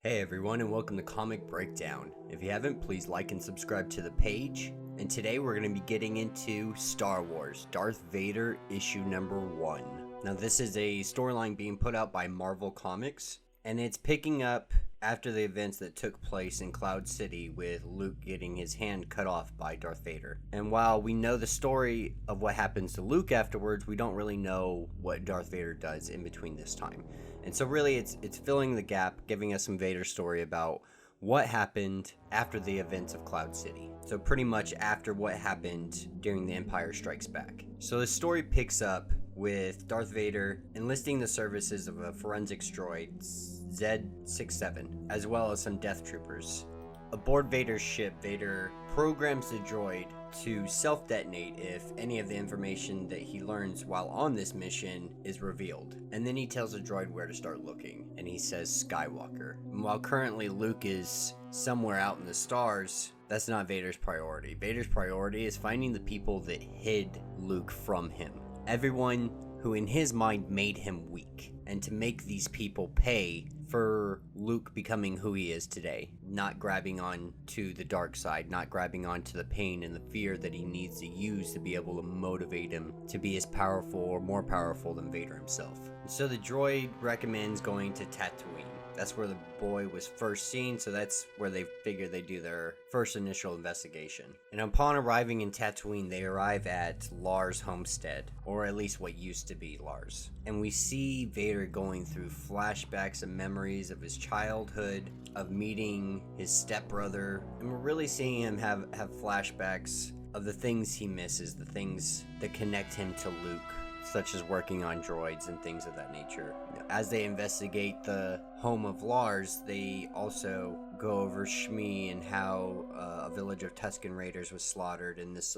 Hey everyone, and welcome to Comic Breakdown. If you haven't, please like and subscribe to the page. And today we're going to be getting into Star Wars, Darth Vader issue number 1. Now this is a storyline being put out by Marvel Comics, and it's picking up after the events that took place in Cloud City with Luke getting his hand cut off by Darth Vader. And while we know the story of what happens to Luke afterwards, we don't really know what Darth Vader does in between this time. And so really it's filling the gap, giving us some Vader story about what happened after the events of Cloud City. So pretty much after what happened during the Empire Strikes Back. So the story picks up with Darth Vader enlisting the services of a forensics droid, Z-67, as well as some death troopers. Aboard Vader's ship, Vader programs the droid to self-detonate if any of the information that he learns while on this mission is revealed. And then he tells the droid where to start looking, and he says Skywalker. And while currently Luke is somewhere out in the stars, that's not Vader's priority. Vader's priority is finding the people that hid Luke from him. Everyone who in his mind made him weak, and to make these people pay for Luke becoming who he is today, not grabbing on to the dark side, not grabbing on to the pain and the fear that he needs to use to be able to motivate him to be as powerful or more powerful than Vader himself. So the droid recommends going to Tatooine. That's where the boy was first seen, so that's where they figure they do their first initial investigation. And upon arriving in Tatooine, they arrive at Lars' homestead, or at least what used to be Lars. And we see Vader going through flashbacks and memories of his childhood, of meeting his stepbrother, and we're really seeing him have flashbacks of the things he misses, the things that connect him to Luke, such as working on droids and things of that nature. As they investigate the home of Lars, they also go over Shmi and how a village of Tusken Raiders was slaughtered, and this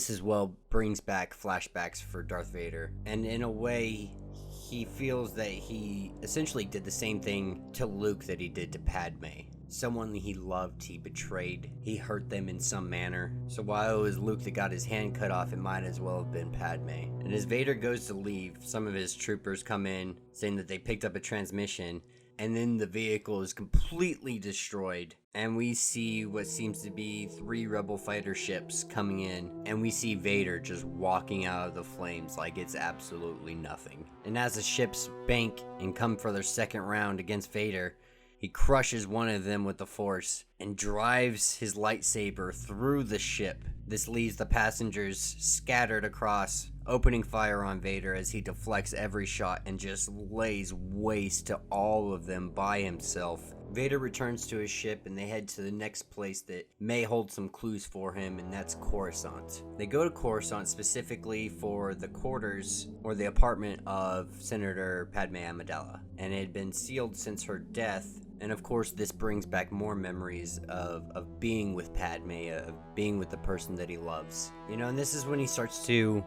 as well brings back flashbacks for Darth Vader. And in a way, he feels that he essentially did the same thing to Luke that he did to Padme. Someone he loved, he betrayed, he hurt them in some manner. So while it was Luke that got his hand cut off, it might as well have been Padme. And as Vader goes to leave, some of his troopers come in saying that they picked up a transmission, and then the vehicle is completely destroyed. And we see what seems to be 3 rebel fighter ships coming in, and we see Vader just walking out of the flames like it's absolutely nothing. And as the ships bank and come for their second round against Vader, he crushes one of them with the Force and drives his lightsaber through the ship. This leaves the passengers scattered across, opening fire on Vader as he deflects every shot and just lays waste to all of them by himself. Vader returns to his ship and they head to the next place that may hold some clues for him, and that's Coruscant. They go to Coruscant specifically for the quarters or the apartment of Senator Padme Amidala, and it had been sealed since her death. And of course, this brings back more memories of being with Padme, of being with the person that he loves. And this is when he starts to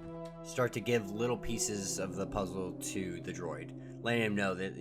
give little pieces of the puzzle to the droid, letting him know that,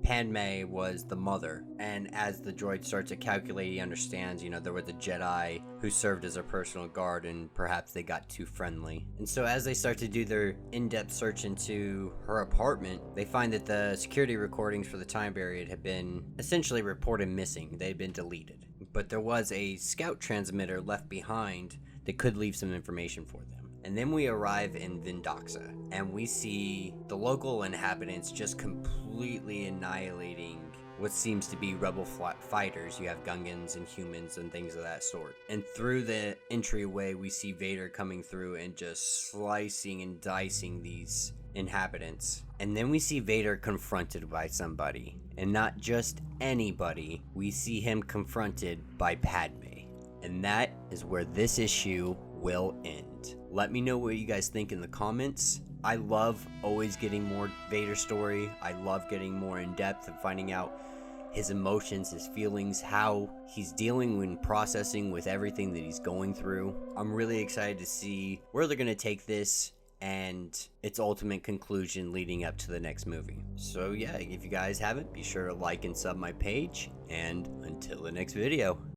Padme was the mother. And as the droid starts to calculate, he understands, there were the Jedi who served as a personal guard, and perhaps they got too friendly. And so as they start to do their in-depth search into her apartment, they find that the security recordings for the time period had been essentially reported missing. They had been deleted. But there was a scout transmitter left behind that could leave some information for them. And then we arrive in Vindoxa, and we see the local inhabitants just completely annihilating what seems to be rebel fighters. You have Gungans and humans and things of that sort. And through the entryway, we see Vader coming through and just slicing and dicing these inhabitants. And then we see Vader confronted by somebody, and not just anybody. We see him confronted by Padme. And that is where this issue will end. Let me know what you guys think in the comments. I love always getting more Vader story. I love getting more in depth and finding out his emotions, his feelings, how he's dealing and processing with everything that he's going through. I'm really excited to see where they're going to take this and its ultimate conclusion leading up to the next movie. So yeah, if you guys haven't, be sure to like and sub my page, and until the next video.